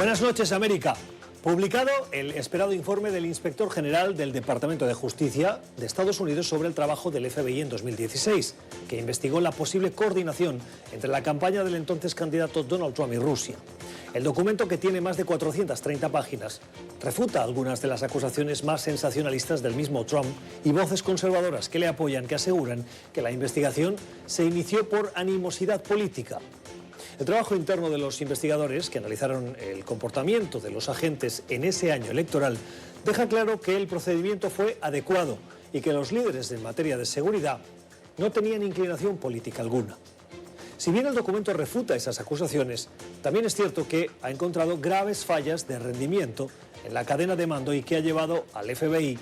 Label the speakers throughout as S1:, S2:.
S1: Buenas noches, América. Publicado el esperado informe del Inspector General del Departamento de Justicia de Estados Unidos sobre el trabajo del FBI en 2016, que investigó la posible coordinación entre la campaña del entonces candidato Donald Trump y Rusia. El documento, que tiene más de 430 páginas, refuta algunas de las acusaciones más sensacionalistas del mismo Trump y voces conservadoras que le apoyan, que aseguran que la investigación se inició por animosidad política. El trabajo interno de los investigadores, que analizaron el comportamiento de los agentes en ese año electoral, deja claro que el procedimiento fue adecuado y que los líderes en materia de seguridad no tenían inclinación política alguna. Si bien el documento refuta esas acusaciones, también es cierto que ha encontrado graves fallas de rendimiento en la cadena de mando y que ha llevado al FBI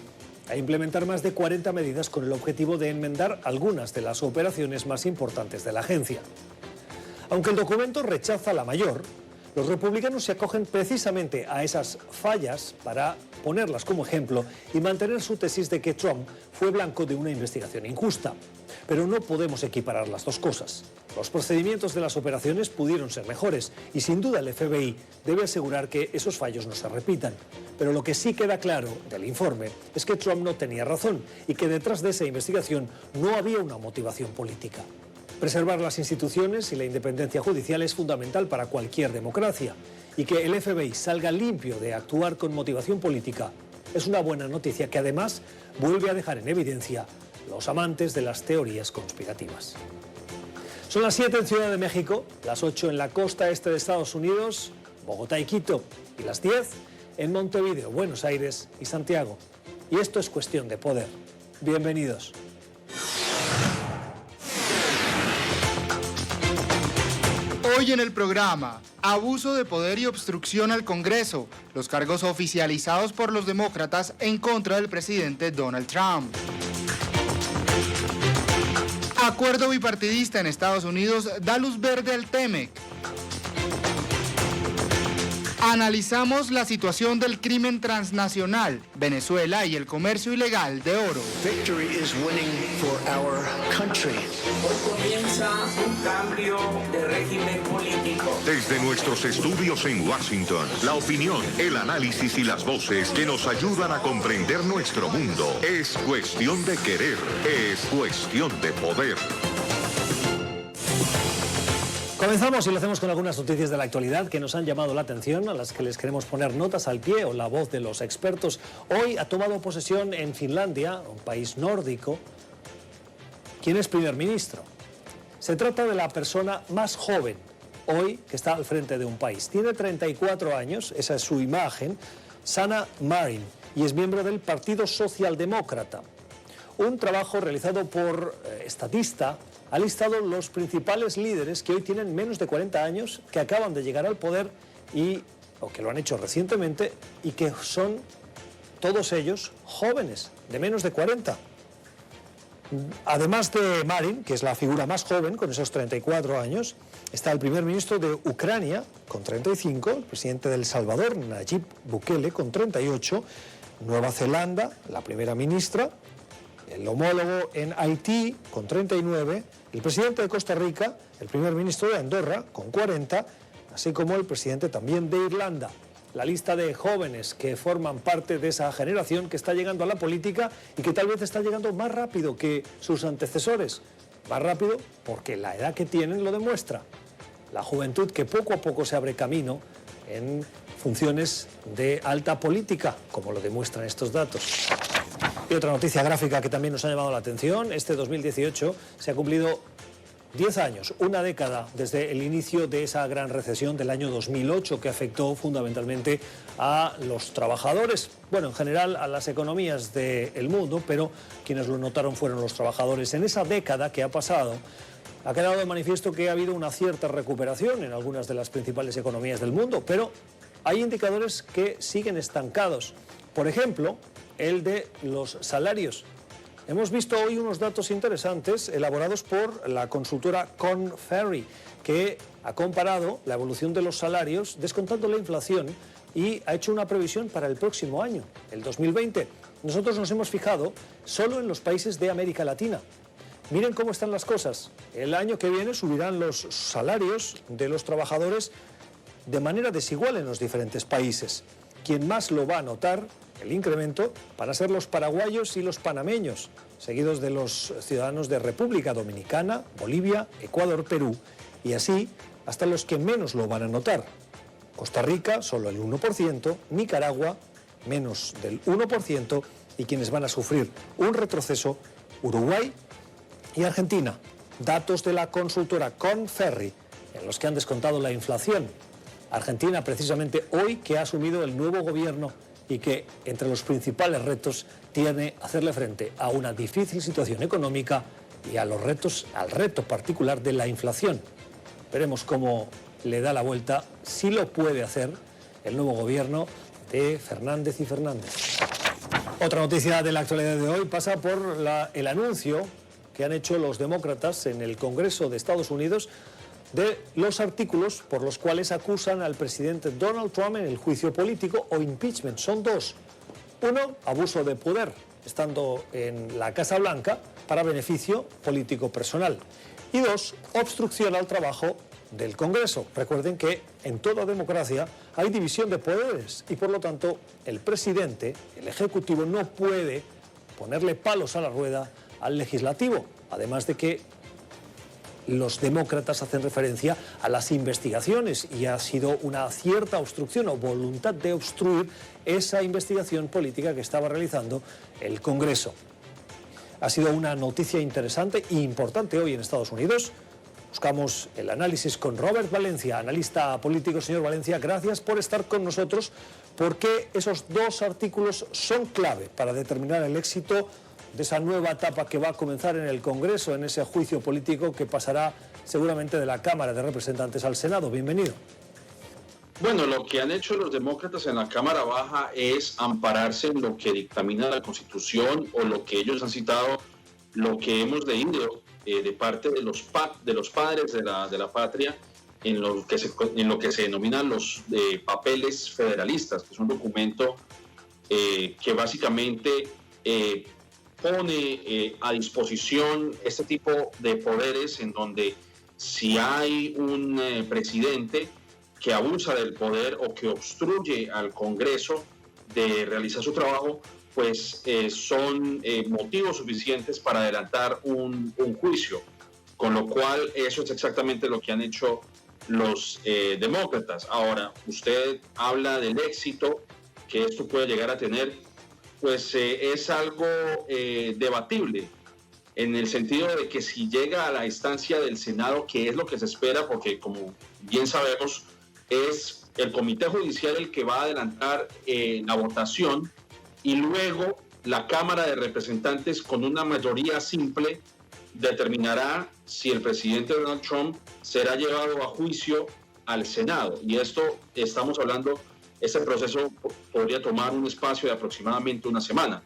S1: a implementar más de 40 medidas con el objetivo de enmendar algunas de las operaciones más importantes de la agencia. Aunque el documento rechaza la mayor, los republicanos se acogen precisamente a esas fallas para ponerlas como ejemplo y mantener su tesis de que Trump fue blanco de una investigación injusta. Pero no podemos equiparar las dos cosas. Los procedimientos de las operaciones pudieron ser mejores y sin duda el FBI debe asegurar que esos fallos no se repitan. Pero lo que sí queda claro del informe es que Trump no tenía razón y que detrás de esa investigación no había una motivación política. Preservar las instituciones y la independencia judicial es fundamental para cualquier democracia, y que el FBI salga limpio de actuar con motivación política es una buena noticia que además vuelve a dejar en evidencia los amantes de las teorías conspirativas. Son las 7 en Ciudad de México, las 8 en la costa este de Estados Unidos, Bogotá y Quito, y las 10 en Montevideo, Buenos Aires y Santiago. Y esto es Cuestión de Poder. Bienvenidos.
S2: Hoy en el programa, abuso de poder y obstrucción al Congreso, los cargos oficializados por los demócratas en contra del presidente Donald Trump. Acuerdo bipartidista en Estados Unidos da luz verde al TEMEC. Analizamos la situación del crimen transnacional, Venezuela y el comercio ilegal de oro.
S3: Victory is winning for our country.
S4: Hoy comienza un cambio de régimen político.
S5: Desde nuestros estudios en Washington, la opinión, el análisis y las voces que nos ayudan a comprender nuestro mundo. Es cuestión de querer, es cuestión de poder.
S1: Comenzamos y lo hacemos con algunas noticias de la actualidad que nos han llamado la atención, a las que les queremos poner notas al pie o la voz de los expertos. Hoy ha tomado posesión en Finlandia, un país nórdico, quien es primer ministro. Se trata de la persona más joven hoy que está al frente de un país. Tiene 34 años, esa es su imagen, Sanna Marin, y es miembro del Partido Socialdemócrata. Un trabajo realizado por Statista ha listado los principales líderes que hoy tienen menos de 40 años, que acaban de llegar al poder o que lo han hecho recientemente, y que son todos ellos jóvenes, de menos de 40. Además de Marin, que es la figura más joven, con esos 34 años, está el primer ministro de Ucrania, con 35, el presidente de El Salvador, Nayib Bukele, con 38, Nueva Zelanda, la primera ministra, el homólogo en Haití, con 39, el presidente de Costa Rica, el primer ministro de Andorra, con 40, así como el presidente también de Irlanda. La lista de jóvenes que forman parte de esa generación que está llegando a la política y que tal vez está llegando más rápido que sus antecesores. Más rápido porque la edad que tienen lo demuestra. La juventud que poco a poco se abre camino en funciones de alta política, como lo demuestran estos datos. Y otra noticia gráfica que también nos ha llamado la atención: este 2018 se ha cumplido 10 años, una década desde el inicio de esa gran recesión del año 2008 que afectó fundamentalmente a los trabajadores, bueno, en general a las economías del mundo, pero quienes lo notaron fueron los trabajadores. En esa década que ha pasado, ha quedado de manifiesto que ha habido una cierta recuperación en algunas de las principales economías del mundo, pero hay indicadores que siguen estancados. Por ejemplo, el de los salarios. Hemos visto hoy unos datos interesantes elaborados por la consultora Korn Ferry, que ha comparado la evolución de los salarios descontando la inflación y ha hecho una previsión para el próximo año, el 2020. Nosotros nos hemos fijado solo en los países de América Latina. Miren cómo están las cosas. El año que viene subirán los salarios de los trabajadores de manera desigual en los diferentes países. Quien más lo va a notar, el incremento, van a ser los paraguayos y los panameños, seguidos de los ciudadanos de República Dominicana, Bolivia, Ecuador, Perú, y así hasta los que menos lo van a notar. Costa Rica, solo el 1%, Nicaragua, menos del 1%, y quienes van a sufrir un retroceso, Uruguay y Argentina. Datos de la consultora Conferri, en los que han descontado la inflación. Argentina, precisamente hoy, que ha asumido el nuevo gobierno y que, entre los principales retos, tiene hacerle frente a una difícil situación económica y a los retos, al reto particular de la inflación. Veremos cómo le da la vuelta, si lo puede hacer, el nuevo gobierno de Fernández y Fernández. Otra noticia de la actualidad de hoy pasa por el anuncio que han hecho los demócratas en el Congreso de Estados Unidos de los artículos por los cuales acusan al presidente Donald Trump en el juicio político o impeachment. Son dos. Uno, abuso de poder, estando en la Casa Blanca para beneficio político personal. Y dos, obstrucción al trabajo del Congreso. Recuerden que en toda democracia hay división de poderes y por lo tanto el presidente, el Ejecutivo, no puede ponerle palos a la rueda al Legislativo, además de que los demócratas hacen referencia a las investigaciones y ha sido una cierta obstrucción o voluntad de obstruir esa investigación política que estaba realizando el Congreso. Ha sido una noticia interesante e importante hoy en Estados Unidos. Buscamos el análisis con Robert Valencia, analista político. Señor Valencia, gracias por estar con nosotros, porque esos dos artículos son clave para determinar el éxito de esa nueva etapa que va a comenzar en el Congreso, en ese juicio político que pasará seguramente de la Cámara de Representantes al Senado. Bienvenido.
S6: Bueno, lo que han hecho los demócratas en la Cámara Baja es ampararse en lo que dictamina la Constitución o lo que ellos han citado, lo que hemos leído de parte de los padres de la patria, en lo que se denominan los papeles federalistas, que es un documento que básicamente pone a disposición este tipo de poderes en donde si hay un presidente que abusa del poder o que obstruye al Congreso de realizar su trabajo, pues son motivos suficientes para adelantar un juicio. Con lo cual, eso es exactamente lo que han hecho los demócratas. Ahora, usted habla del éxito que esto puede llegar a tener, pues es algo debatible, en el sentido de que si llega a la instancia del Senado, que es lo que se espera, porque como bien sabemos, es el Comité Judicial el que va a adelantar la votación, y luego la Cámara de Representantes, con una mayoría simple, determinará si el presidente Donald Trump será llevado a juicio al Senado. Y esto, estamos hablando, este proceso podría tomar un espacio de aproximadamente una semana.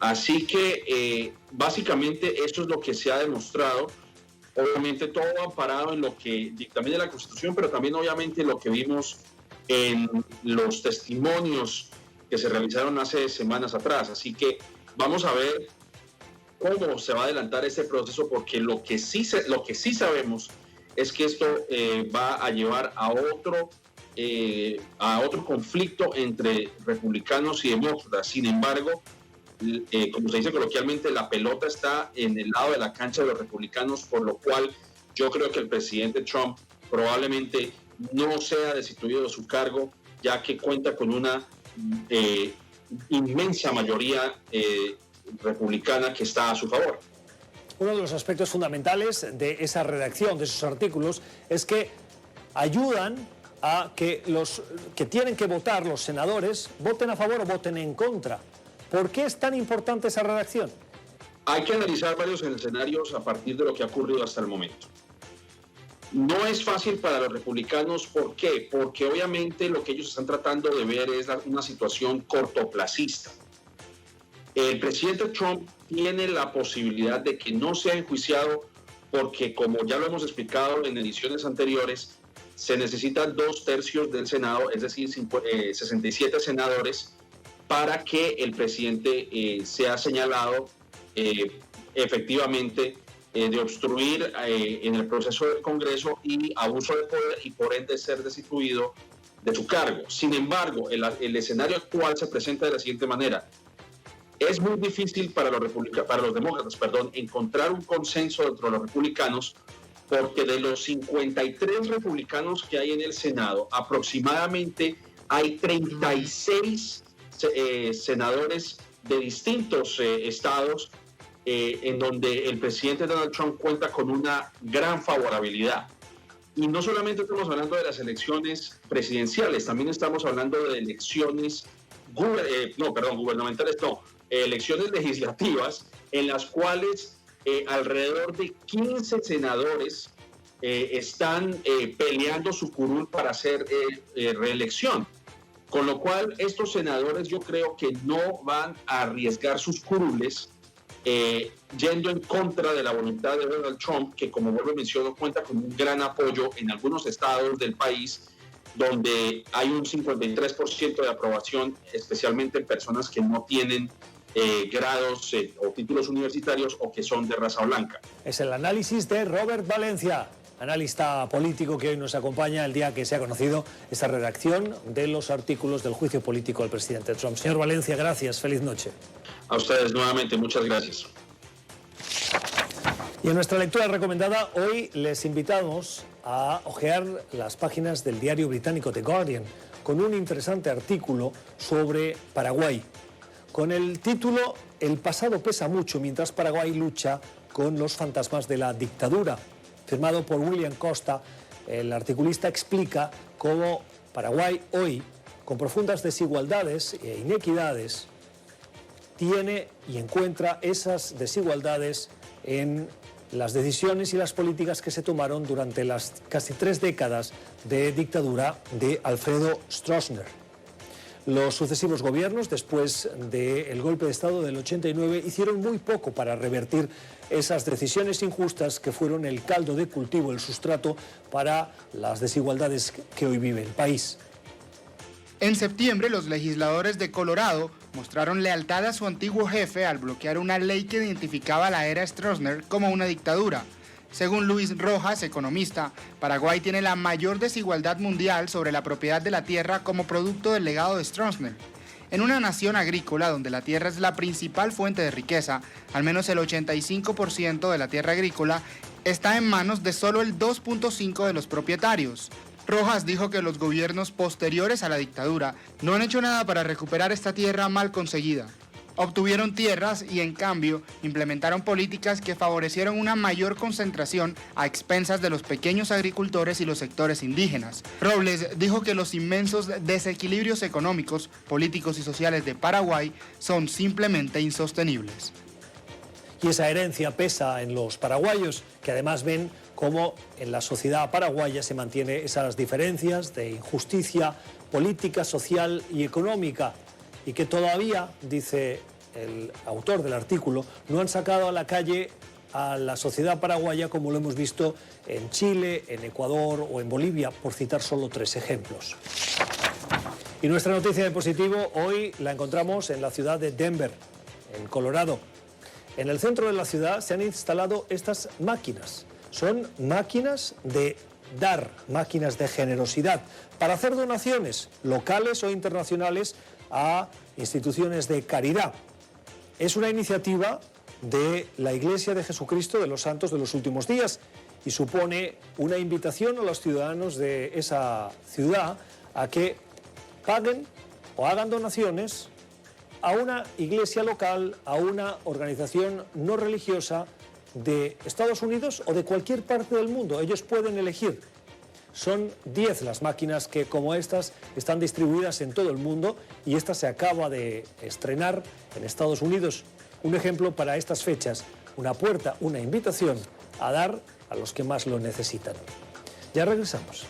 S6: Así que básicamente esto es lo que se ha demostrado. Obviamente todo amparado en lo que dictamina la Constitución, pero también obviamente lo que vimos en los testimonios que se realizaron hace semanas atrás. Así que vamos a ver cómo se va a adelantar este proceso, porque lo que sí sabemos es que esto va a llevar a otro conflicto entre republicanos y demócratas. Sin embargo, como se dice coloquialmente, la pelota está en el lado de la cancha de los republicanos, por lo cual yo creo que el presidente Trump probablemente no sea destituido de su cargo, ya que cuenta con una inmensa mayoría republicana que está a su favor.
S1: Uno de los aspectos fundamentales de esa redacción, de esos artículos, es que ayudan a que los que tienen que votar, los senadores, voten a favor o voten en contra. ¿Por qué es tan importante esa redacción?
S6: Hay que analizar varios escenarios a partir de lo que ha ocurrido hasta el momento. No es fácil para los republicanos. ¿Por qué? Porque obviamente lo que ellos están tratando de ver es una situación cortoplacista. El presidente Trump tiene la posibilidad de que no sea enjuiciado porque, como ya lo hemos explicado en ediciones anteriores, se necesitan 2/3 del Senado, es decir, 67 senadores, para que el presidente sea señalado efectivamente de obstruir en el proceso del Congreso y abuso de poder, y por ende ser destituido de su cargo. Sin embargo, el escenario actual se presenta de la siguiente manera. Es muy difícil para los demócratas, encontrar un consenso dentro de los republicanos, porque de los 53 republicanos que hay en el Senado, aproximadamente hay 36 senadores de distintos estados en donde el presidente Donald Trump cuenta con una gran favorabilidad. Y no solamente estamos hablando de las elecciones presidenciales, también estamos hablando de elecciones elecciones legislativas, en las cuales alrededor de 15 senadores están peleando su curul para hacer reelección. Con lo cual, estos senadores yo creo que no van a arriesgar sus curules yendo en contra de la voluntad de Donald Trump, que, como vuelvo a mencionar, cuenta con un gran apoyo en algunos estados del país, donde hay un 53% de aprobación, especialmente en personas que no tienen grados o títulos universitarios o que son de raza blanca.
S1: Es el análisis de Robert Valencia, analista político que hoy nos acompaña el día que se ha conocido esta redacción de los artículos del juicio político del presidente Trump. Señor Valencia, gracias. Feliz noche.
S6: A ustedes nuevamente, muchas gracias.
S1: Y en nuestra lectura recomendada, hoy les invitamos a hojear las páginas del diario británico The Guardian con un interesante artículo sobre Paraguay, con el título "El pasado pesa mucho mientras Paraguay lucha con los fantasmas de la dictadura". Firmado por William Costa, el articulista explica cómo Paraguay hoy, con profundas desigualdades e inequidades, tiene y encuentra esas desigualdades en las decisiones y las políticas que se tomaron durante las casi 3 décadas de dictadura de Alfredo Stroessner. Los sucesivos gobiernos, después del golpe de Estado del 89, hicieron muy poco para revertir esas decisiones injustas que fueron el caldo de cultivo, el sustrato para las desigualdades que hoy vive el país.
S2: En septiembre, los legisladores de Colorado mostraron lealtad a su antiguo jefe al bloquear una ley que identificaba la era Stroessner como una dictadura. Según Luis Rojas, economista, Paraguay tiene la mayor desigualdad mundial sobre la propiedad de la tierra como producto del legado de Stroessner. En una nación agrícola donde la tierra es la principal fuente de riqueza, al menos el 85% de la tierra agrícola está en manos de solo el 2.5% de los propietarios. Rojas dijo que los gobiernos posteriores a la dictadura no han hecho nada para recuperar esta tierra mal conseguida. Obtuvieron tierras y, en cambio, implementaron políticas que favorecieron una mayor concentración a expensas de los pequeños agricultores y los sectores indígenas. Robles dijo que los inmensos desequilibrios económicos, políticos y sociales de Paraguay son simplemente insostenibles.
S1: Y esa herencia pesa en los paraguayos, que además ven cómo en la sociedad paraguaya se mantienen esas diferencias de injusticia política, social y económica, y que todavía, dice el autor del artículo, no han sacado a la calle a la sociedad paraguaya como lo hemos visto en Chile, en Ecuador o en Bolivia, por citar solo 3 ejemplos. Y nuestra noticia de positivo hoy la encontramos en la ciudad de Denver, en Colorado. En el centro de la ciudad se han instalado estas máquinas. Son máquinas de dar, máquinas de generosidad, para hacer donaciones locales o internacionales a instituciones de caridad. Es una iniciativa de la Iglesia de Jesucristo de los Santos de los Últimos Días y supone una invitación a los ciudadanos de esa ciudad a que paguen o hagan donaciones a una iglesia local, a una organización no religiosa de Estados Unidos o de cualquier parte del mundo. Ellos pueden elegir. Son 10 las máquinas que, como estas, están distribuidas en todo el mundo y esta se acaba de estrenar en Estados Unidos. Un ejemplo para estas fechas, una puerta, una invitación a dar a los que más lo necesitan. Ya regresamos.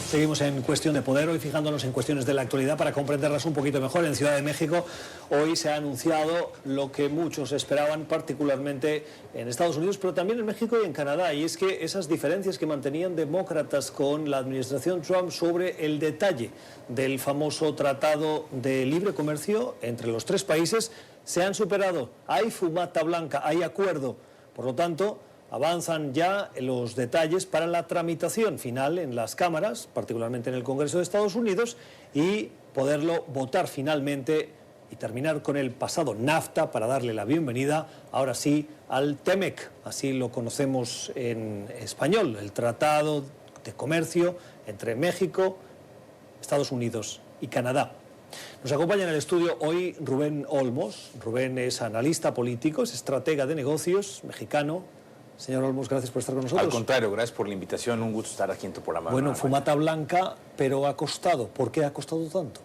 S1: Seguimos en Cuestión de Poder, hoy fijándonos en cuestiones de la actualidad para comprenderlas un poquito mejor. En Ciudad de México hoy se ha anunciado lo que muchos esperaban, particularmente en Estados Unidos, pero también en México y en Canadá, y es que esas diferencias que mantenían demócratas con la administración Trump sobre el detalle del famoso Tratado de Libre Comercio entre los 3 países se han superado. Hay fumata blanca, hay acuerdo. Por lo tanto, avanzan ya los detalles para la tramitación final en las cámaras, particularmente en el Congreso de Estados Unidos, y poderlo votar finalmente y terminar con el pasado NAFTA para darle la bienvenida, ahora sí, al TEMEC, así lo conocemos en español, el Tratado de Comercio entre México, Estados Unidos y Canadá. Nos acompaña en el estudio hoy Rubén Olmos. Rubén es analista político, es estratega de negocios, mexicano. Señor Olmos, gracias por estar con nosotros.
S7: Al contrario, gracias por la invitación, un gusto estar aquí en tu programa.
S1: Bueno, fumata blanca, pero ha costado. ¿Por qué ha costado tanto?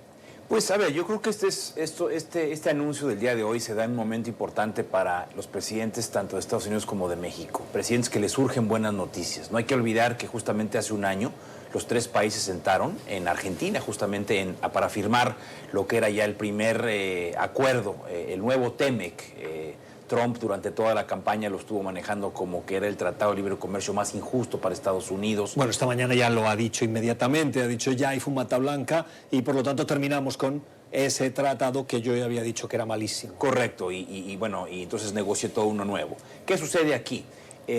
S7: Pues a ver, yo creo que este anuncio del día de hoy se da en un momento importante para los presidentes tanto de Estados Unidos como de México. Presidentes que les surgen buenas noticias. No hay que olvidar que justamente hace un año los tres países sentaron en Argentina justamente para firmar lo que era ya el primer acuerdo, el nuevo TEMEC. Trump durante toda la campaña lo estuvo manejando como que era el tratado de libre comercio más injusto para Estados Unidos.
S1: Bueno, esta mañana ya lo ha dicho inmediatamente, ha dicho ya hay fumata blanca y por lo tanto terminamos con ese tratado que yo ya había dicho que era malísimo.
S7: Correcto, y entonces negoció todo uno nuevo. ¿Qué sucede aquí?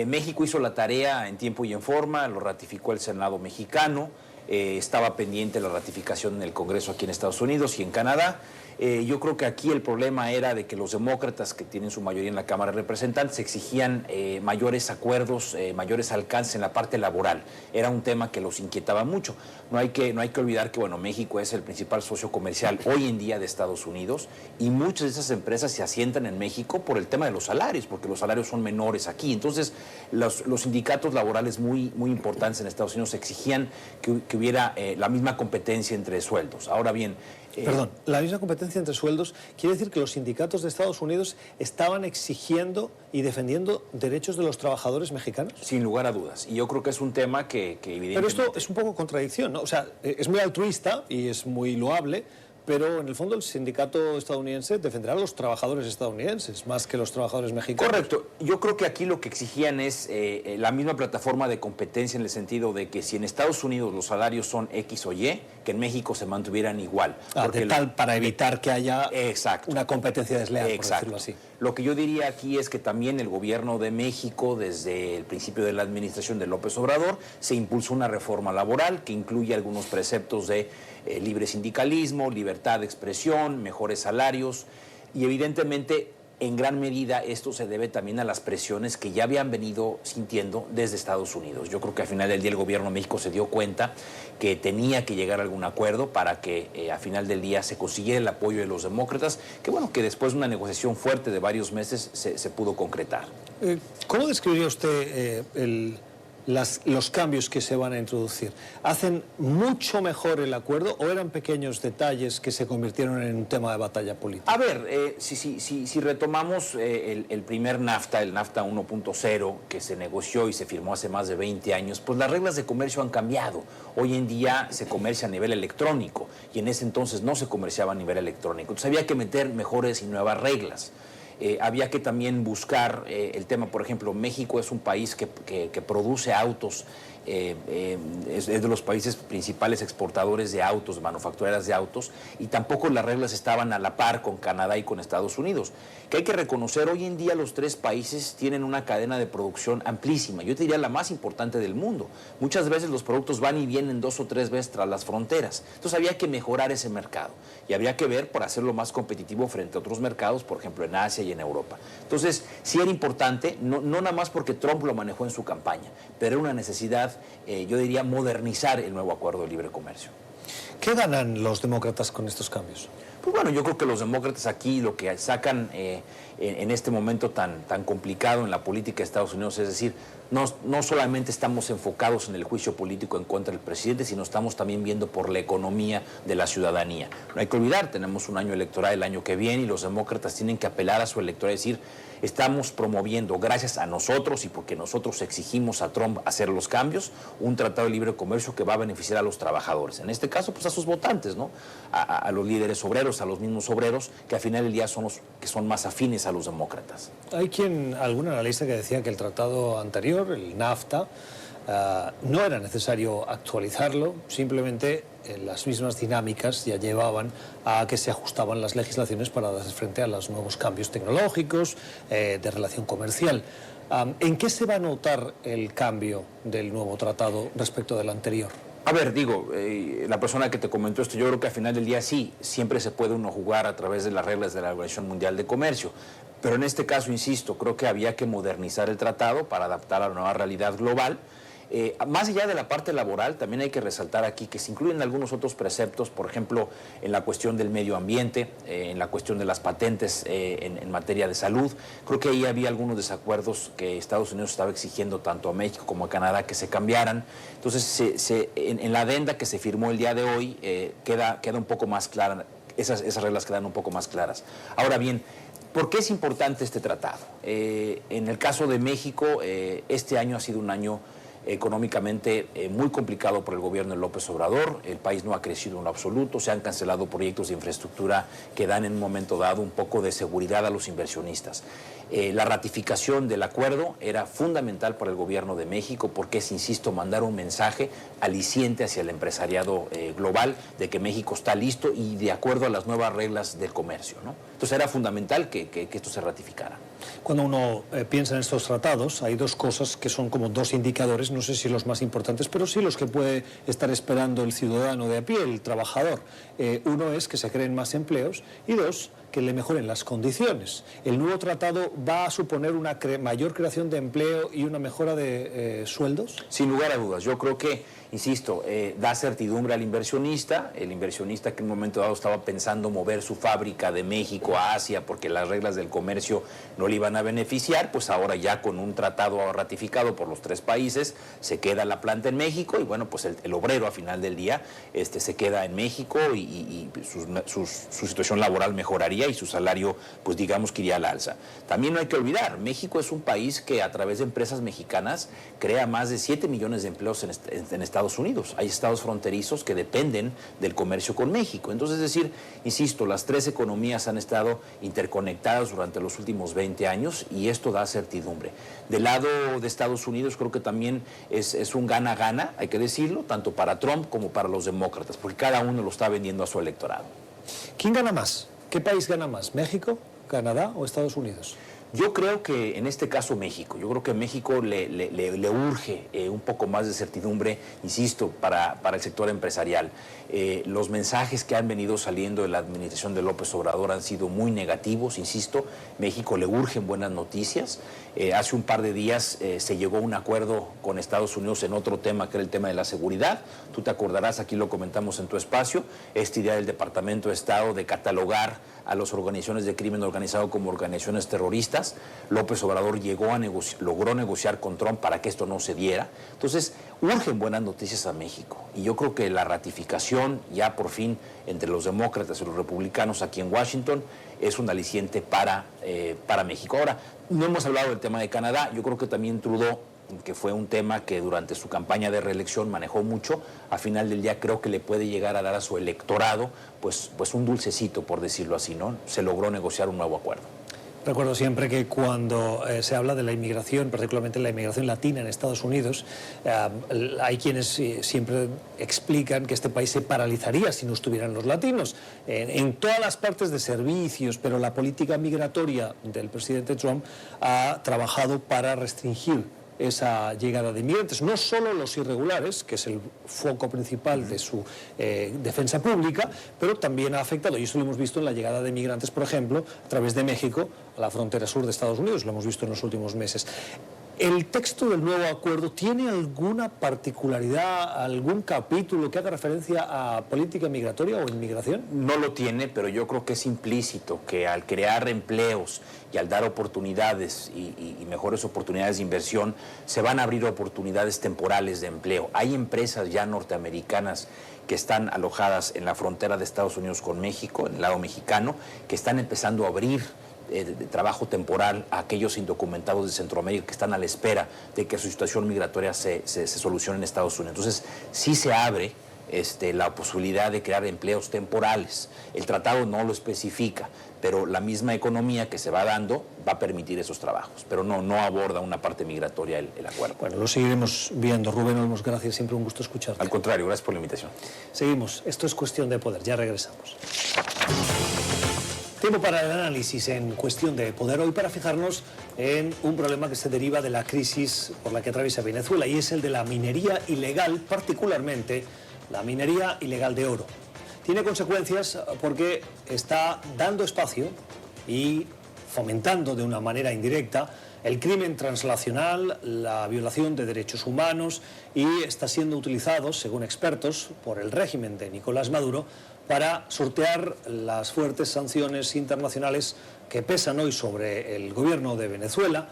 S7: México hizo la tarea en tiempo y en forma, lo ratificó el Senado mexicano, estaba pendiente la ratificación en el Congreso aquí en Estados Unidos y en Canadá. Yo creo que aquí el problema era de que los demócratas, que tienen su mayoría en la Cámara de Representantes, exigían mayores acuerdos, mayores alcances en la parte laboral. Era un tema que los inquietaba mucho. No hay que olvidar que México es el principal socio comercial hoy en día de Estados Unidos y muchas de esas empresas se asientan en México por el tema de los salarios, porque los salarios son menores aquí. Entonces, los sindicatos laborales muy importantes en Estados Unidos exigían que hubiera la misma competencia entre sueldos. Ahora bien,
S1: perdón, la misma competencia entre sueldos quiere decir que los sindicatos de Estados Unidos estaban exigiendo y defendiendo derechos de los trabajadores mexicanos.
S7: Sin lugar a dudas. Y yo creo que es un tema que evidentemente...
S1: Pero esto es un poco contradicción, ¿no? O sea, es muy altruista y es muy loable, pero en el fondo el sindicato estadounidense defenderá a los trabajadores estadounidenses más que los trabajadores mexicanos.
S7: Correcto. Yo creo que aquí lo que exigían es la misma plataforma de competencia en el sentido de que si en Estados Unidos los salarios son X o Y, que en México se mantuvieran igual.
S1: Para evitar que haya
S7: exacto,
S1: una competencia desleal,
S7: exacto,
S1: por decirlo así.
S7: Lo que yo diría aquí es que también el gobierno de México, desde el principio de la administración de López Obrador, se impulsó una reforma laboral que incluye algunos preceptos de libre sindicalismo, libertad de expresión, mejores salarios y evidentemente en gran medida esto se debe también a las presiones que ya habían venido sintiendo desde Estados Unidos. Yo creo que al final del día el gobierno de México se dio cuenta que tenía que llegar a algún acuerdo para que al final del día se consiguiera el apoyo de los demócratas, que después de una negociación fuerte de varios meses se pudo concretar.
S1: ¿Cómo describiría usted los cambios que se van a introducir? ¿Hacen mucho mejor el acuerdo o eran pequeños detalles que se convirtieron en un tema de batalla política?
S7: A ver, si retomamos el primer NAFTA, el NAFTA 1.0, que se negoció y se firmó hace más de 20 años, pues las reglas de comercio han cambiado. Hoy en día se comercia a nivel electrónico y en ese entonces no se comerciaba a nivel electrónico. Entonces había que meter mejores y nuevas reglas. Había que también buscar el tema, por ejemplo, México es un país que produce autos, es de los países principales exportadores de autos, manufactureras de autos, y tampoco las reglas estaban a la par con Canadá y con Estados Unidos. Que hay que reconocer, hoy en día los tres países tienen una cadena de producción amplísima, yo te diría la más importante del mundo. Muchas veces los productos van y vienen 2 o 3 veces tras las fronteras, entonces había que mejorar ese mercado y habría que ver por hacerlo más competitivo frente a otros mercados, por ejemplo en Asia y en Europa. Entonces sí era importante, no nada más porque Trump lo manejó en su campaña, pero era una necesidad, yo diría, modernizar el nuevo acuerdo de libre comercio.
S1: ¿Qué ganan los demócratas con estos cambios?
S7: Pues bueno, yo creo que los demócratas aquí lo que sacan en este momento tan complicado en la política de Estados Unidos, es decir, no solamente estamos enfocados en el juicio político en contra del presidente, sino estamos también viendo por la economía de la ciudadanía. No hay que olvidar, tenemos un año electoral el año que viene y los demócratas tienen que apelar a su electorado y decir, estamos promoviendo, gracias a nosotros y porque nosotros exigimos a Trump hacer los cambios, un tratado de libre comercio que va a beneficiar a los trabajadores. En este caso, pues a sus votantes, ¿no? A los líderes obreros, a los mismos obreros, que al final del día son los que son más afines a los demócratas.
S1: Hay algún analista que decía que el tratado anterior, el NAFTA, no era necesario actualizarlo, simplemente las mismas dinámicas ya llevaban a que se ajustaban las legislaciones para hacer frente a los nuevos cambios tecnológicos, de relación comercial. ¿En qué se va a notar el cambio del nuevo tratado respecto del anterior?
S7: A ver, digo, la persona que te comentó esto, yo creo que al final del día sí, siempre se puede uno jugar a través de las reglas de la Organización Mundial de Comercio. Pero en este caso, insisto, creo que había que modernizar el tratado para adaptar a la nueva realidad global. Más allá de la parte laboral, también hay que resaltar aquí que se incluyen algunos otros preceptos, por ejemplo, en la cuestión del medio ambiente, en la cuestión de las patentes en materia de salud. Creo que ahí había algunos desacuerdos que Estados Unidos estaba exigiendo tanto a México como a Canadá que se cambiaran. Entonces, en la adenda que se firmó el día de hoy, queda un poco más clara, esas reglas quedan un poco más claras. Ahora bien, ¿por qué es importante este tratado? En el caso de México, este año ha sido un año económicamente muy complicado por el gobierno de López Obrador. El país no ha crecido en lo absoluto, se han cancelado proyectos de infraestructura que dan en un momento dado un poco de seguridad a los inversionistas. La ratificación del acuerdo era fundamental para el gobierno de México porque es, insisto, mandar un mensaje aliciente hacia el empresariado global de que México está listo y de acuerdo a las nuevas reglas del comercio, ¿no? Entonces era fundamental que esto se ratificara.
S1: Cuando uno piensa en estos tratados, hay dos cosas que son como dos indicadores, no sé si los más importantes, pero sí los que puede estar esperando el ciudadano de a pie, el trabajador. Uno es que se creen más empleos y dos, que le mejoren las condiciones. El nuevo tratado va a suponer una mayor creación de empleo y una mejora de sueldos.
S7: Sin lugar a dudas, yo creo que, insisto, da certidumbre al inversionista, el inversionista que en un momento dado estaba pensando mover su fábrica de México a Asia porque las reglas del comercio no le iban a beneficiar, pues ahora ya con un tratado ratificado por los tres países se queda la planta en México y bueno, pues el obrero a final del día se queda en México y su situación laboral mejoraría y su salario, pues digamos que iría al alza. También no hay que olvidar, México es un país que a través de empresas mexicanas crea más de 7 millones de empleos en Estados Unidos. Hay estados fronterizos que dependen del comercio con México. Entonces, es decir, insisto, las tres economías han estado interconectadas durante los últimos 20 años y esto da certidumbre. Del lado de Estados Unidos creo que también es un gana-gana, hay que decirlo, tanto para Trump como para los demócratas, porque cada uno lo está vendiendo a su electorado.
S1: ¿Quién gana más? ¿Qué país gana más? ¿México, Canadá o Estados Unidos?
S7: Yo creo que en este caso México, yo creo que México le urge un poco más de certidumbre, insisto, para el sector empresarial. Los mensajes que han venido saliendo de la administración de López Obrador han sido muy negativos, insisto, México le urgen buenas noticias. Hace un par de días se llegó a un acuerdo con Estados Unidos en otro tema, que era el tema de la seguridad. Tú te acordarás, aquí lo comentamos en tu espacio, esta idea del Departamento de Estado de catalogar a las organizaciones de crimen organizado como organizaciones terroristas. López Obrador logró negociar con Trump para que esto no se diera. Entonces, urgen buenas noticias a México. Y yo creo que la ratificación ya por fin entre los demócratas y los republicanos aquí en Washington es un aliciente para México. Ahora, no hemos hablado del tema de Canadá. Yo creo que también Trudeau, que fue un tema que durante su campaña de reelección manejó mucho, a final del día creo que le puede llegar a dar a su electorado pues un dulcecito, por decirlo así, ¿no? Se logró negociar un nuevo acuerdo.
S1: Recuerdo siempre que cuando se habla de la inmigración, particularmente la inmigración latina en Estados Unidos, hay quienes siempre explican que este país se paralizaría si no estuvieran los latinos. En todas las partes de servicios, pero la política migratoria del presidente Trump ha trabajado para restringir esa llegada de inmigrantes, no solo los irregulares, que es el foco principal de su defensa pública, pero también ha afectado, y eso lo hemos visto en la llegada de inmigrantes, por ejemplo, a través de México, a la frontera sur de Estados Unidos, lo hemos visto en los últimos meses. ¿El texto del nuevo acuerdo tiene alguna particularidad, algún capítulo que haga referencia a política migratoria o inmigración?
S7: No lo tiene, pero yo creo que es implícito que al crear empleos y al dar oportunidades y mejores oportunidades de inversión, se van a abrir oportunidades temporales de empleo. Hay empresas ya norteamericanas que están alojadas en la frontera de Estados Unidos con México, en el lado mexicano, que están empezando a abrir de trabajo temporal a aquellos indocumentados de Centroamérica que están a la espera de que su situación migratoria se solucione en Estados Unidos. Entonces, sí se abre la posibilidad de crear empleos temporales. El tratado no lo especifica, pero la misma economía que se va dando va a permitir esos trabajos, pero no aborda una parte migratoria el acuerdo.
S1: Bueno, lo seguiremos viendo. Rubén Olmos, gracias, siempre un gusto escucharte.
S7: Al contrario, gracias por la invitación.
S1: Seguimos, esto es Cuestión de Poder, ya regresamos. Tiempo para el análisis en cuestión de poder hoy para fijarnos en un problema que se deriva de la crisis por la que atraviesa Venezuela y es el de la minería ilegal, particularmente la minería ilegal de oro. Tiene consecuencias porque está dando espacio y fomentando de una manera indirecta el crimen transnacional, la violación de derechos humanos y está siendo utilizado, según expertos, por el régimen de Nicolás Maduro para sortear las fuertes sanciones internacionales que pesan hoy sobre el gobierno de Venezuela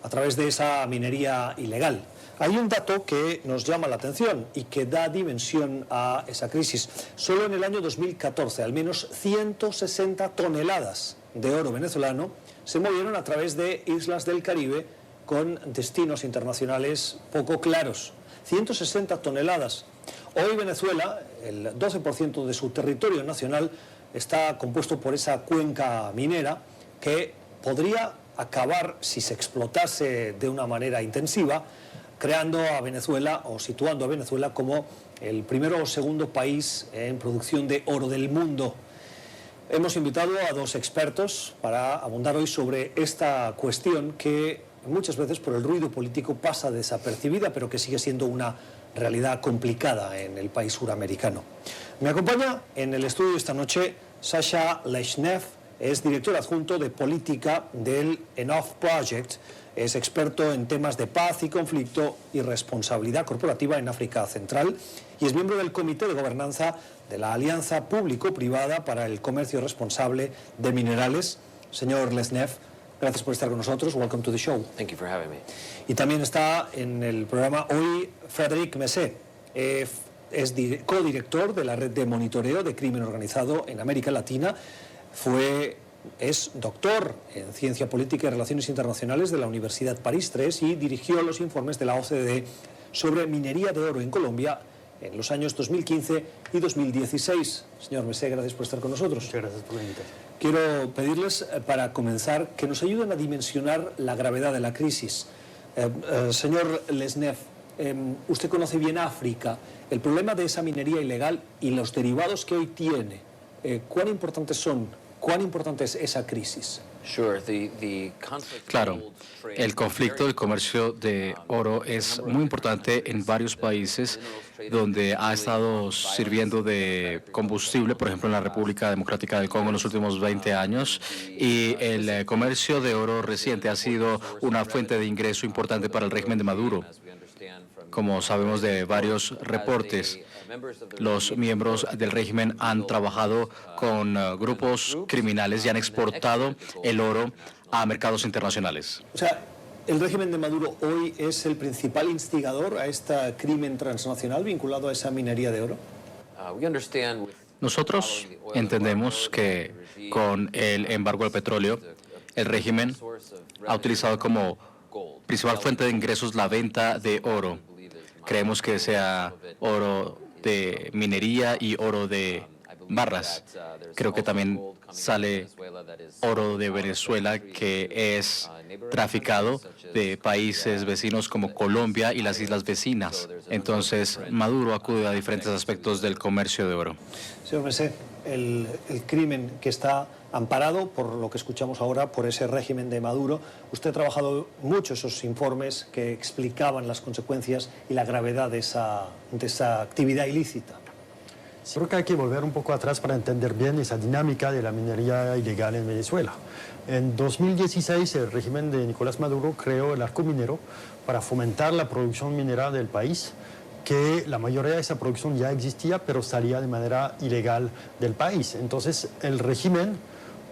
S1: a través de esa minería ilegal. Hay un dato que nos llama la atención y que da dimensión a esa crisis. Solo en el año 2014, al menos 160 toneladas de oro venezolano se movieron a través de islas del Caribe con destinos internacionales poco claros. 160 toneladas. Hoy Venezuela, el 12% de su territorio nacional está compuesto por esa cuenca minera que podría acabar, si se explotase de una manera intensiva, creando a Venezuela o situando a Venezuela como el primero o segundo país en producción de oro del mundo. Hemos invitado a dos expertos para abundar hoy sobre esta cuestión que muchas veces por el ruido político pasa desapercibida, pero que sigue siendo una realidad complicada en el país suramericano. Me acompaña en el estudio esta noche Sasha Leshnev, es director adjunto de política del Enough Project, es experto en temas de paz y conflicto y responsabilidad corporativa en África Central y es miembro del Comité de Gobernanza de la Alianza Público-Privada para el Comercio Responsable de Minerales. Señor Leshnev, gracias por estar con nosotros. Welcome to the show.
S8: Thank you for having me.
S1: Y también está en el programa hoy Frédéric Messet, es codirector de la Red de Monitoreo de Crimen Organizado en América Latina. Es doctor en Ciencia Política y Relaciones Internacionales de la Universidad París III y dirigió los informes de la OCDE sobre minería de oro en Colombia en los años 2015 y 2016. Señor Messet, gracias por estar con nosotros.
S9: Muchas gracias por la invitación.
S1: Quiero pedirles, para comenzar, que nos ayuden a dimensionar la gravedad de la crisis. Señor Leshnev, usted conoce bien África. El problema de esa minería ilegal y los derivados que hoy tiene, ¿cuán importantes son? ¿Cuán importante es esa crisis?
S9: Claro, el conflicto del comercio de oro es muy importante en varios países donde ha estado sirviendo de combustible, por ejemplo en la República Democrática del Congo en los últimos 20 años, y el comercio de oro reciente ha sido una fuente de ingreso importante para el régimen de Maduro. Como sabemos de varios reportes, los miembros del régimen han trabajado con grupos criminales y han exportado el oro a mercados internacionales.
S1: O sea, ¿el régimen de Maduro hoy es el principal instigador a este crimen transnacional vinculado a esa minería de oro?
S9: Nosotros entendemos que con el embargo al petróleo, el régimen ha utilizado como principal fuente de ingresos la venta de oro. Creemos que sea oro de minería y oro de barras. Creo que también sale oro de Venezuela que es traficado de países vecinos como Colombia y las islas vecinas. Entonces, Maduro acude a diferentes aspectos del comercio de oro.
S1: Señor Messet, el crimen que está amparado, por lo que escuchamos ahora, por ese régimen de Maduro. Usted ha trabajado mucho esos informes que explicaban las consecuencias y la gravedad de esa actividad ilícita.
S10: Creo que hay que volver un poco atrás para entender bien esa dinámica de la minería ilegal en Venezuela. En 2016, el régimen de Nicolás Maduro creó el arco minero para fomentar la producción minera del país, que la mayoría de esa producción ya existía, pero salía de manera ilegal del país. Entonces, el régimen,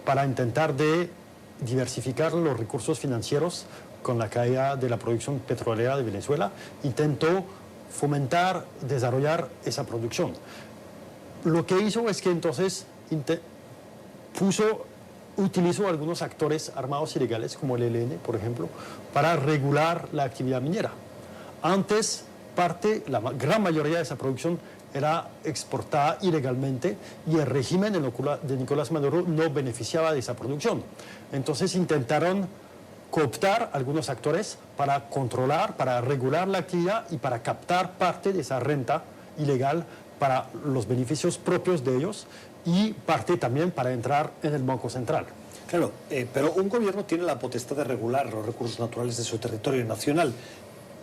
S10: para intentar de diversificar los recursos financieros con la caída de la producción petrolera de Venezuela, intentó fomentar, desarrollar esa producción. Lo que hizo es que entonces utilizó algunos actores armados ilegales, como el ELN, por ejemplo, para regular la actividad minera. Antes, la gran mayoría de esa producción era exportada ilegalmente y el régimen de Nicolás Maduro no beneficiaba de esa producción. Entonces intentaron cooptar algunos actores para controlar, para regular la actividad y para captar parte de esa renta ilegal para los beneficios propios de ellos y parte también para entrar en el Banco Central.
S1: Claro, pero un gobierno tiene la potestad de regular los recursos naturales de su territorio nacional.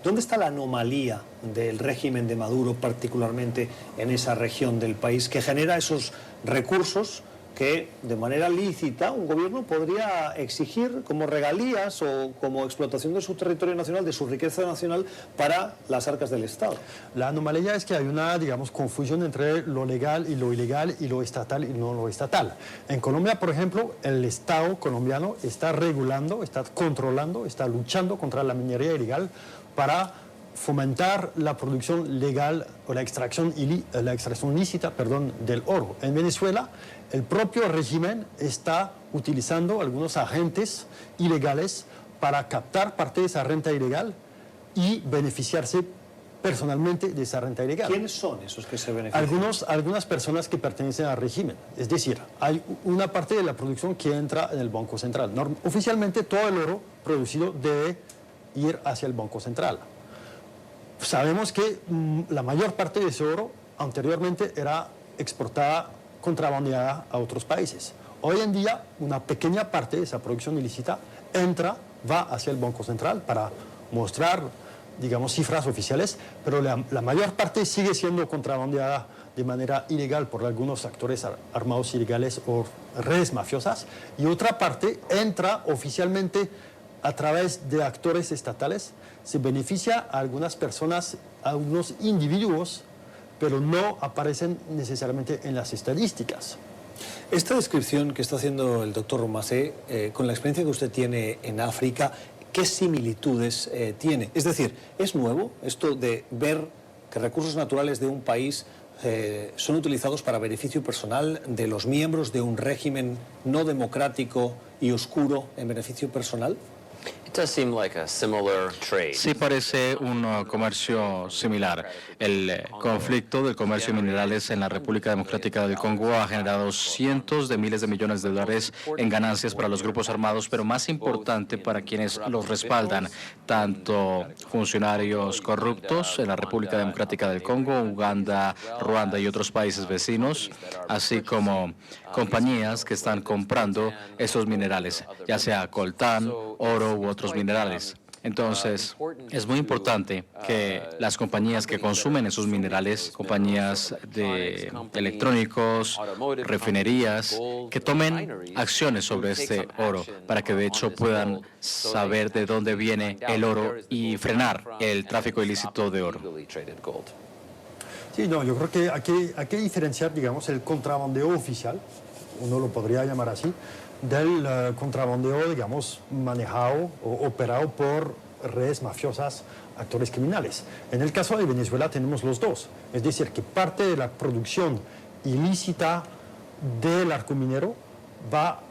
S1: ¿Dónde está la anomalía del régimen de Maduro, particularmente en esa región del país, que genera esos recursos que de manera lícita un gobierno podría exigir como regalías o como explotación de su territorio nacional, de su riqueza nacional, para las arcas del Estado?
S10: La anomalía es que hay una, digamos, confusión entre lo legal y lo ilegal y lo estatal y no lo estatal. En Colombia, por ejemplo, el Estado colombiano está regulando, está controlando, está luchando contra la minería ilegal para fomentar la producción legal o la extracción lícita, del oro. En Venezuela, el propio régimen está utilizando algunos agentes ilegales para captar parte de esa renta ilegal y beneficiarse personalmente de esa renta ilegal.
S1: ¿Quiénes son esos que se benefician?
S10: Algunas personas que pertenecen al régimen. Es decir, hay una parte de la producción que entra en el Banco Central. Oficialmente, todo el oro producido debe ir hacia el Banco Central. Sabemos que la mayor parte de ese oro anteriormente era exportada, contrabandeada a otros países. Hoy en día, una pequeña parte de esa producción ilícita va hacia el Banco Central para mostrar, digamos, cifras oficiales, pero la mayor parte sigue siendo contrabandeada de manera ilegal por algunos actores armados ilegales o redes mafiosas, y otra parte entra oficialmente a través de actores estatales, se beneficia a algunas personas, a algunos individuos, pero no aparecen necesariamente en las estadísticas.
S1: Esta descripción que está haciendo el doctor Romacé, con la experiencia que usted tiene en África, ¿qué similitudes tiene? Es decir, ¿es nuevo esto de ver que recursos naturales de un país son utilizados para beneficio personal de los miembros de un régimen no democrático y oscuro en beneficio personal?
S9: Sí, parece un comercio similar. El conflicto del comercio de minerales en la República Democrática del Congo ha generado cientos de miles de millones de dólares en ganancias para los grupos armados, pero más importante para quienes los respaldan, tanto funcionarios corruptos en la República Democrática del Congo, Uganda, Ruanda y otros países vecinos, así como compañías que están comprando esos minerales, ya sea coltán, oro u otros minerales. Entonces, es muy importante que las compañías que consumen esos minerales, compañías de electrónicos, refinerías, que tomen acciones sobre este oro para que de hecho puedan saber de dónde viene el oro y frenar el tráfico ilícito de oro.
S10: Sí, no, yo creo que hay que diferenciar, digamos, el contrabandeo oficial, uno lo podría llamar así, del contrabandeo, digamos, manejado o operado por redes mafiosas, actores criminales. En el caso de Venezuela tenemos los dos, es decir, que parte de la producción ilícita del arco minero va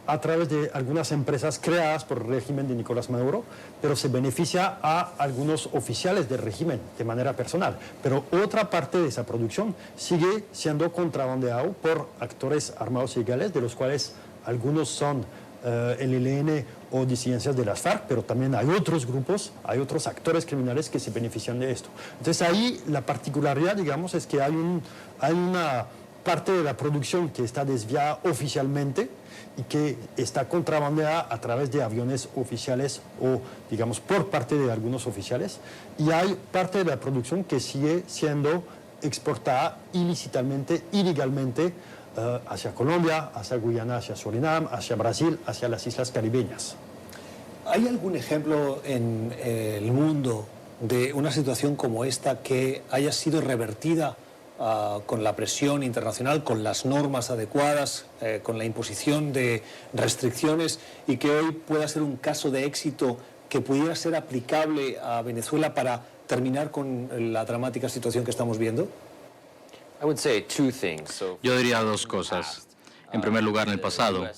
S10: a través de algunas empresas creadas por el régimen de Nicolás Maduro, pero se beneficia a algunos oficiales del régimen de manera personal. Pero otra parte de esa producción sigue siendo contrabandeado por actores armados ilegales, de los cuales algunos son el ELN o disidencias de las FARC, pero también hay otros grupos, hay otros actores criminales que se benefician de esto. Entonces ahí la particularidad, digamos, es que hay una parte de la producción que está desviada oficialmente y que está contrabandeada a través de aviones oficiales o, digamos, por parte de algunos oficiales, y hay parte de la producción que sigue siendo exportada ilícitamente, ilegalmente, hacia Colombia, hacia Guyana, hacia Surinam, hacia Brasil, hacia las islas caribeñas.
S1: ¿Hay algún ejemplo en el mundo de una situación como esta que haya sido revertida con la presión internacional, con las normas adecuadas, con la imposición de restricciones, y que hoy pueda ser un caso de éxito que pudiera ser aplicable a Venezuela para terminar con la dramática situación que estamos viendo?
S9: Yo diría dos cosas. En primer lugar, en el pasado,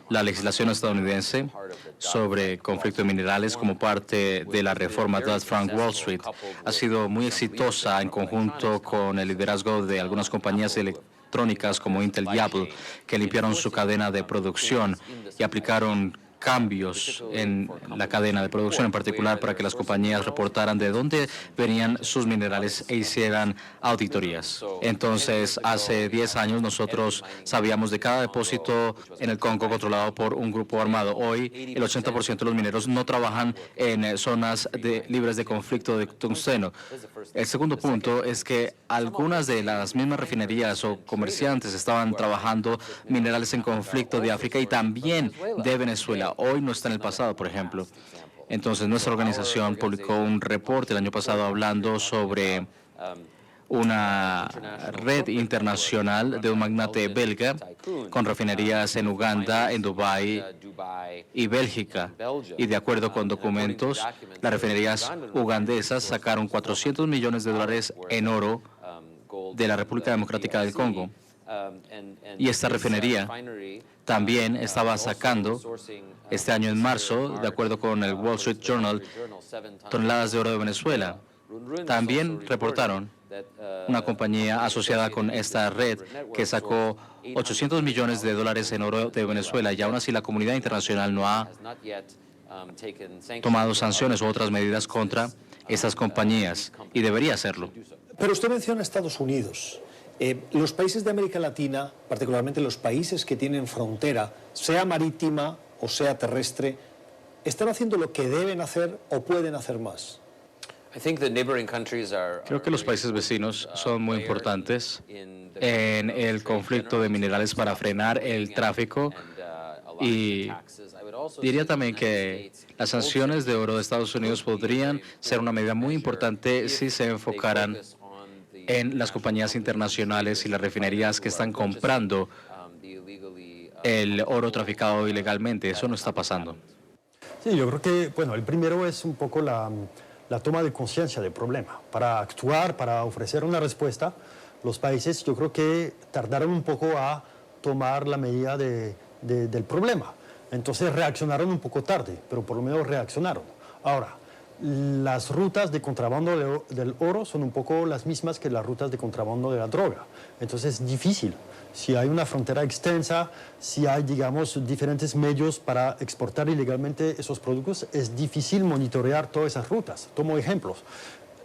S9: la legislación estadounidense sobre conflicto de minerales como parte de la reforma Dodd-Frank-Wall Street ha sido muy exitosa en conjunto con el liderazgo de algunas compañías electrónicas como Intel y Apple, que limpiaron su cadena de producción y aplicaron cambios en la cadena de producción, en particular para que las compañías reportaran de dónde venían sus minerales e hicieran auditorías. Entonces, hace 10 años nosotros sabíamos de cada depósito en el Congo controlado por un grupo armado. Hoy, el 80% de los mineros no trabajan en zonas libres de conflicto de tungsteno. El segundo punto es que algunas de las mismas refinerías o comerciantes estaban trabajando minerales en conflicto de África y también de Venezuela. Hoy no está en el pasado, por ejemplo. Entonces, nuestra organización publicó un reporte el año pasado hablando sobre una red internacional de un magnate belga con refinerías en Uganda, en Dubái y Bélgica. Y de acuerdo con documentos, las refinerías ugandesas sacaron $400 millones en oro de la República Democrática del Congo. Y esta refinería también estaba sacando este año en marzo, de acuerdo con el Wall Street Journal, toneladas de oro de Venezuela. También reportaron una compañía asociada con esta red que sacó $800 millones en oro de Venezuela, y aún así la comunidad internacional no ha tomado sanciones u otras medidas contra estas compañías, y debería hacerlo.
S1: Pero usted menciona Estados Unidos. Los países de América Latina, particularmente los países que tienen frontera, sea marítima o sea terrestre, ¿están haciendo lo que deben hacer o pueden hacer más?
S9: Creo que los países vecinos son muy importantes en el conflicto de minerales para frenar el tráfico, y diría también que las sanciones de oro de Estados Unidos podrían ser una medida muy importante si se enfocaran en las compañías internacionales y las refinerías que están comprando el oro traficado ilegalmente. Eso no está pasando.
S10: Sí, yo creo que, bueno, el primero es un poco la toma de conciencia del problema. Para actuar, para ofrecer una respuesta, los países yo creo que tardaron un poco a tomar la medida del problema. Entonces reaccionaron un poco tarde, pero por lo menos reaccionaron. Ahora, las rutas de contrabando del oro son un poco las mismas que las rutas de contrabando de la droga. Entonces es difícil. Si hay una frontera extensa, si hay, digamos, diferentes medios para exportar ilegalmente esos productos, es difícil monitorear todas esas rutas. Tomo ejemplos.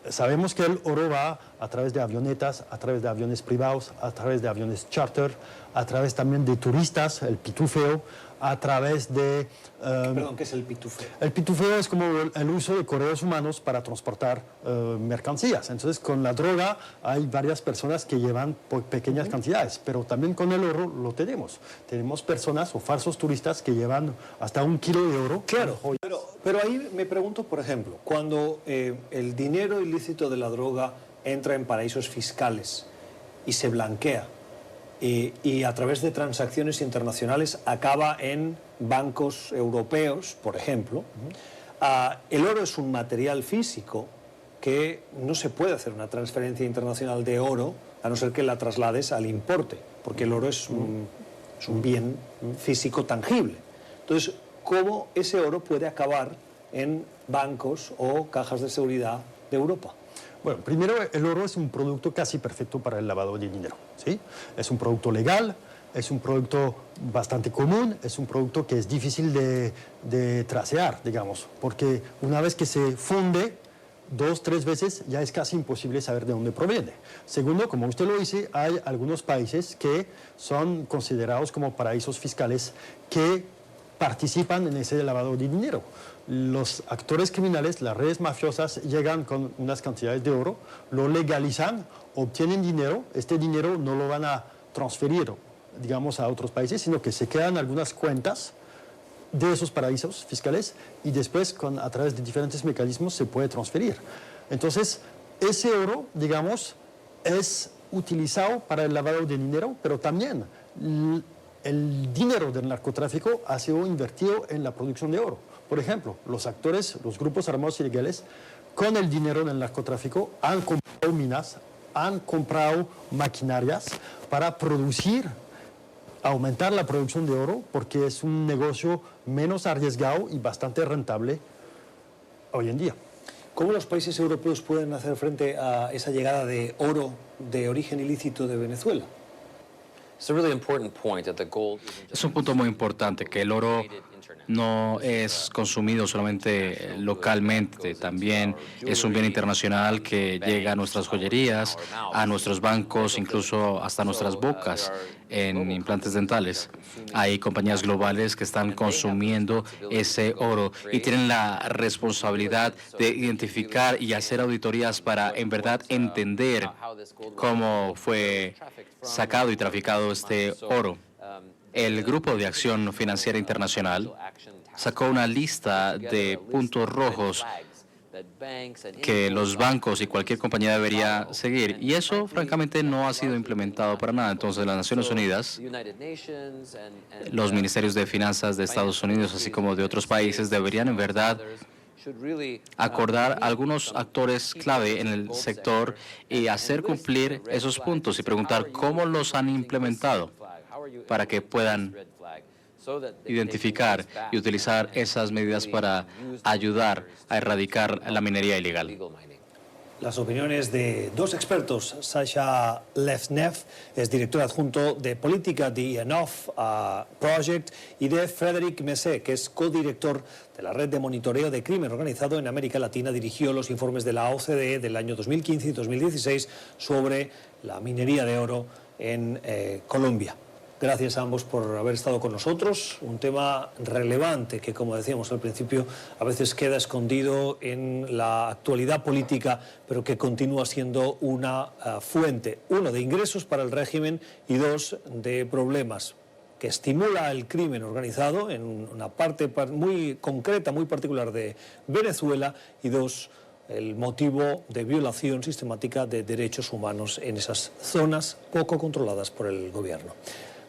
S10: Sabemos que el oro va a través de avionetas, a través de aviones privados, a través de aviones charter, a través también de turistas, el pitufeo, a través de...
S1: Perdón, ¿qué es el pitufeo?
S10: El pitufeo es como el uso de correos humanos para transportar mercancías. Entonces, con la droga hay varias personas que llevan pequeñas cantidades, pero también con el oro lo tenemos. Tenemos personas o falsos turistas que llevan hasta 1 kilo de oro.
S1: Claro, pero ahí me pregunto, por ejemplo, cuando el dinero ilícito de la droga entra en paraísos fiscales y se blanquea, y a través de transacciones internacionales acaba en bancos europeos, por ejemplo. El oro es un material físico que no se puede hacer una transferencia internacional de oro a no ser que la traslades al importe, porque el oro es un bien físico tangible. Entonces, ¿cómo ese oro puede acabar en bancos o cajas de seguridad de Europa?
S10: Bueno, primero, el oro es un producto casi perfecto para el lavado de dinero, ¿sí? Es un producto legal, es un producto bastante común, es un producto que es difícil de tracear, digamos, porque una vez que se funde 2, 3 veces, ya es casi imposible saber de dónde proviene. Segundo, como usted lo dice, hay algunos países que son considerados como paraísos fiscales que participan en ese lavado de dinero. Los actores criminales, las redes mafiosas, llegan con unas cantidades de oro, lo legalizan, obtienen dinero, este dinero no lo van a transferir, digamos, a otros países, sino que se quedan algunas cuentas de esos paraísos fiscales y después, a través de diferentes mecanismos, se puede transferir. Entonces, ese oro, digamos, es utilizado para el lavado de dinero, pero también el dinero del narcotráfico ha sido invertido en la producción de oro. Por ejemplo, los actores, los grupos armados ilegales, con el dinero del narcotráfico han comprado minas, han comprado maquinarias para producir, aumentar la producción de oro, porque es un negocio menos arriesgado y bastante rentable hoy en día.
S1: ¿Cómo los países europeos pueden hacer frente a esa llegada de oro de origen ilícito de Venezuela?
S9: Es un punto muy importante, que el oro no es consumido solamente localmente, también es un bien internacional que llega a nuestras joyerías, a nuestros bancos, incluso hasta nuestras bocas en implantes dentales. Hay compañías globales que están consumiendo ese oro y tienen la responsabilidad de identificar y hacer auditorías para en verdad entender cómo fue sacado y traficado este oro. El Grupo de Acción Financiera Internacional sacó una lista de puntos rojos que los bancos y cualquier compañía debería seguir. Y eso, francamente, no ha sido implementado para nada. Entonces, las Naciones Unidas, los ministerios de finanzas de Estados Unidos, así como de otros países, deberían, en verdad, acordar algunos actores clave en el sector y hacer cumplir esos puntos y preguntar cómo los han implementado para que puedan identificar y utilizar esas medidas para ayudar a erradicar la minería ilegal.
S1: Las opiniones de dos expertos, Sasha Levnev, es director adjunto de política de Enough Project, y de Frédéric Messet, que es codirector de la red de monitoreo de crimen organizado en América Latina. Dirigió los informes de la OCDE del año 2015 y 2016 sobre la minería de oro en Colombia. Gracias a ambos por haber estado con nosotros. Un tema relevante que, como decíamos al principio, a veces queda escondido en la actualidad política, pero que continúa siendo una fuente, uno, de ingresos para el régimen y dos, de problemas, que estimula el crimen organizado en una parte muy concreta, muy particular de Venezuela, y dos, el motivo de violación sistemática de derechos humanos en esas zonas poco controladas por el gobierno.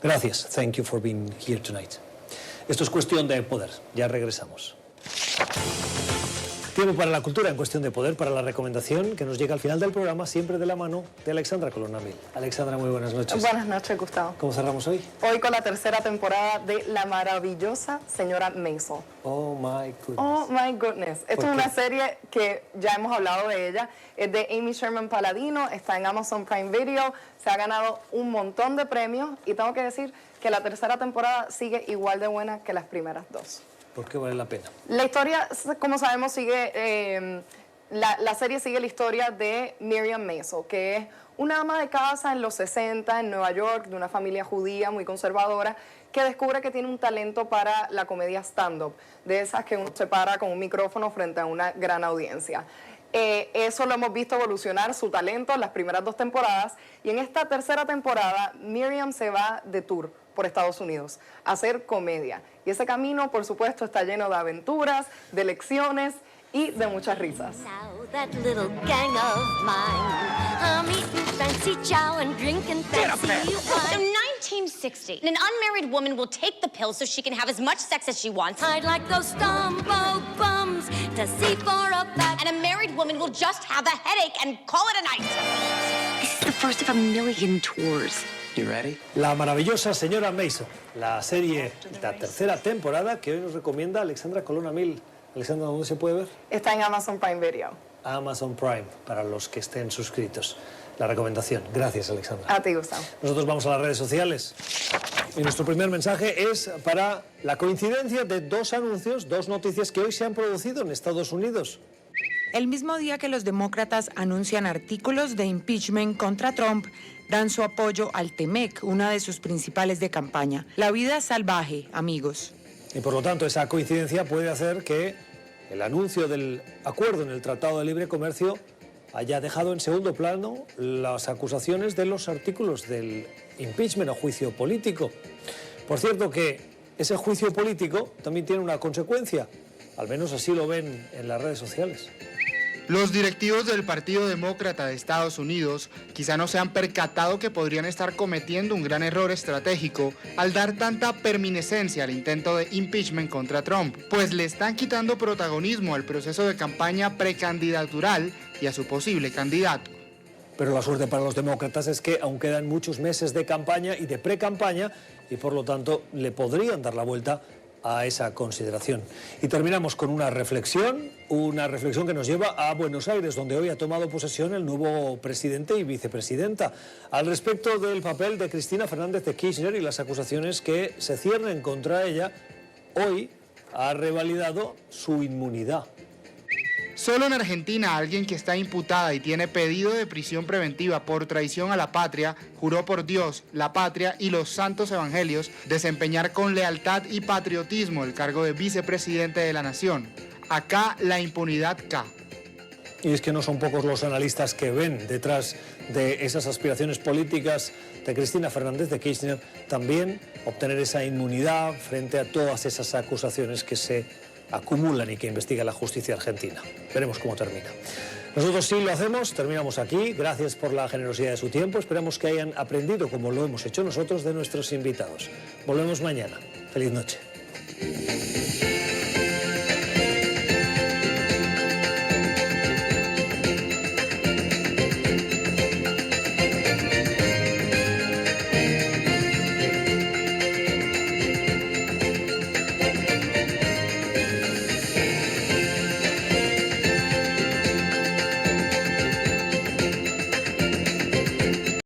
S1: Gracias. Thank you for being here tonight. Esto es Cuestión de Poder. Ya regresamos. Tiempo para la cultura en Cuestión de Poder, para la recomendación que nos llega al final del programa, siempre de la mano de Alexandra Colonna-Mill. Alexandra, muy buenas noches.
S8: Buenas noches, Gustavo.
S1: ¿Cómo cerramos hoy?
S8: Hoy con la tercera temporada de La maravillosa señora Maisel.
S1: Oh my goodness.
S8: Oh my goodness. Esta es una serie que ya hemos hablado de ella. Es de Amy Sherman Palladino, está en Amazon Prime Video, se ha ganado un montón de premios y tengo que decir que la tercera temporada sigue igual de buena que las primeras dos.
S1: ¿Por qué vale la pena?
S8: La historia, como sabemos, sigue la serie sigue la historia de Miriam Maisel, que es una ama de casa en los 60 en Nueva York, de una familia judía muy conservadora, que descubre que tiene un talento para la comedia stand-up, de esas que uno se para con un micrófono frente a una gran audiencia. Eso lo hemos visto evolucionar, su talento, en las primeras dos temporadas, y en esta tercera temporada Miriam se va de tour por Estados Unidos a hacer comedia. Y ese camino, por supuesto, está lleno de aventuras, de lecciones y de muchas risas.
S11: In 1960, an unmarried woman will take the pill so she can have as much sex as she wants. I'd like those Stumbo bums to see for a fact. And a married woman will just have a headache and call it a night.
S12: This is the first of a million tours.
S3: You ready?
S1: La maravillosa señora Maisel, la serie, la tercera temporada que hoy nos recomienda Alexandra Colonna-Mill. Alexandra, ¿dónde se puede ver?
S8: Está en Amazon Prime Video.
S1: Amazon Prime, para los que estén suscritos. La recomendación. Gracias, Alexandra.
S8: A ti, Gustavo.
S1: Nosotros vamos a las redes sociales. Y nuestro primer mensaje es para la coincidencia de dos anuncios, dos noticias que hoy se han producido en Estados Unidos.
S13: El mismo día que los demócratas anuncian artículos de impeachment contra Trump, dan su apoyo al TEMEC, una de sus principales de campaña. La vida salvaje, amigos.
S1: Y por lo tanto, esa coincidencia puede hacer que el anuncio del acuerdo en el Tratado de Libre Comercio haya dejado en segundo plano las acusaciones de los artículos del impeachment o juicio político. Por cierto que ese juicio político también tiene una consecuencia, al menos así lo ven en las redes sociales.
S2: Los directivos del Partido Demócrata de Estados Unidos quizá no se han percatado que podrían estar cometiendo un gran error estratégico al dar tanta perminiscencia al intento de impeachment contra Trump, pues le están quitando protagonismo al proceso de campaña precandidatural y a su posible candidato.
S1: Pero la suerte para los demócratas es que aún quedan muchos meses de campaña y de pre-campaña y por lo tanto le podrían dar la vuelta a esa consideración. Y terminamos con una reflexión que nos lleva a Buenos Aires, donde hoy ha tomado posesión el nuevo presidente y vicepresidenta, al respecto del papel de Cristina Fernández de Kirchner y las acusaciones que se ciernen contra ella. Hoy ha revalidado su inmunidad.
S2: Solo en Argentina, alguien que está imputada y tiene pedido de prisión preventiva por traición a la patria, juró por Dios, la patria y los santos evangelios desempeñar con lealtad y patriotismo el cargo de vicepresidente de la nación. Acá la impunidad K.
S1: Y es que no son pocos los analistas que ven detrás de esas aspiraciones políticas de Cristina Fernández de Kirchner también obtener esa inmunidad frente a todas esas acusaciones que se acumulan y que investiga la justicia argentina. Veremos cómo termina. Nosotros sí lo hacemos, terminamos aquí. Gracias por la generosidad de su tiempo. Esperamos que hayan aprendido, como lo hemos hecho nosotros, de nuestros invitados. Volvemos mañana. Feliz noche.